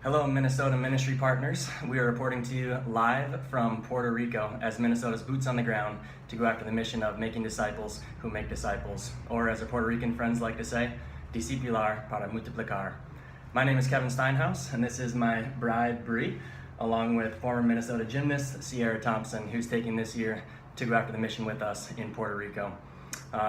Hello, Minnesota ministry partners. We are reporting to you live from Puerto Rico as Minnesota's boots on the ground to go after the mission of making disciples who make disciples, or as our Puerto Rican friends like to say, discipular para multiplicar. My name is Kevin Steinhaus, and this is my bride, Bree, along with former Minnesota gymnast Cierra Tomson, who's taking this year to go after the mission with us in Puerto Rico.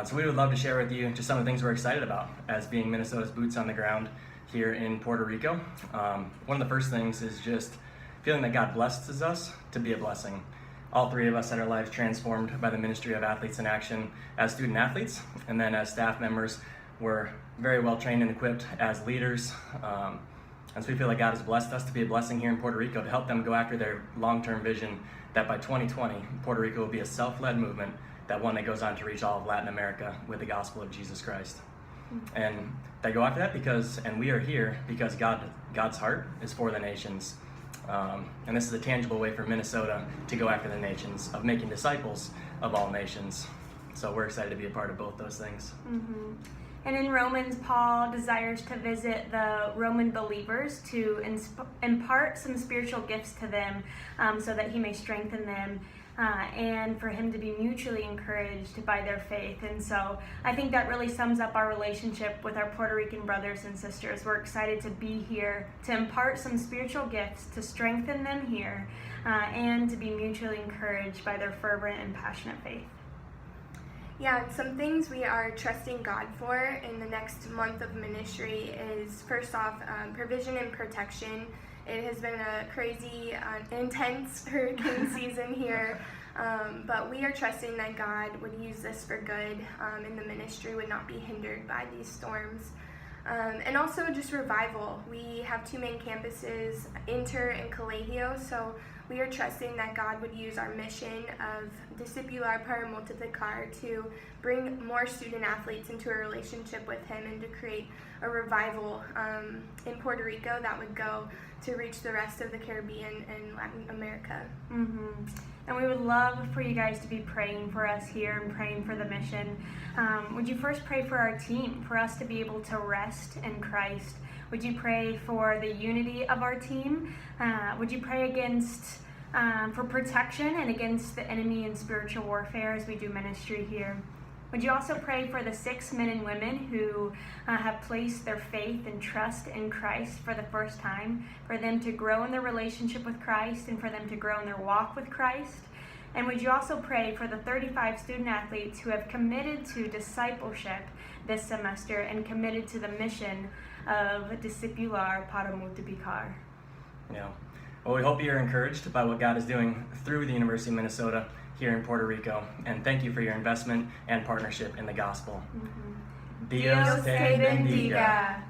So we would love to share with you just some of the things we're excited about as being Minnesota's boots on the ground here in Puerto Rico. One of the first things is just feeling that God blesses us to be a blessing. All three of us had our lives transformed by the ministry of Athletes in Action as student athletes, and then as staff members, we're very well trained and equipped as leaders. And so we feel like God has blessed us to be a blessing here in Puerto Rico to help them go after their long-term vision that by 2020, Puerto Rico will be a self-led movement, that one that goes on to reach all of Latin America with the gospel of Jesus Christ. And they go after that because, and we are here because God's heart is for the nations. And this is a tangible way for Minnesota to go after the nations, of making disciples of all nations. So we're excited to be a part of both those things. Mm-hmm. And in Romans, Paul desires to visit the Roman believers to impart some spiritual gifts to them so that he may strengthen them and for him to be mutually encouraged by their faith. And so I think that really sums up our relationship with our Puerto Rican brothers and sisters. We're excited to be here to impart some spiritual gifts, to strengthen them here, and to be mutually encouraged by their fervent and passionate faith. Yeah, some things we are trusting God for in the next month of ministry is, first off, provision and protection. It has been a crazy, intense hurricane season here, but we are trusting that God would use this for good, and the ministry would not be hindered by these storms. And also just revival. We have two main campuses, Inter and Colegio, so we are trusting that God would use our mission of discipular para multiplicar to bring more student athletes into a relationship with Him and to create a revival in Puerto Rico that would go to reach the rest of the Caribbean and Latin America. Mm-hmm. And we would love for you guys to be praying for us here and praying for the mission. Would you first pray for our team, for us to be able to rest in Christ? Would you pray for the unity of our team? Would you pray for protection and against the enemy and spiritual warfare as we do ministry here? Would you also pray for the 6 men and women who have placed their faith and trust in Christ for the first time, for them to grow in their relationship with Christ and for them to grow in their walk with Christ? And would you also pray for the 35 student athletes who have committed to discipleship this semester and committed to the mission of discipular para multiplicar? Yeah. Well, we hope you're encouraged by what God is doing through the University of Minnesota here in Puerto Rico. And thank you for your investment and partnership in the gospel. Mm-hmm. Dios te bendiga.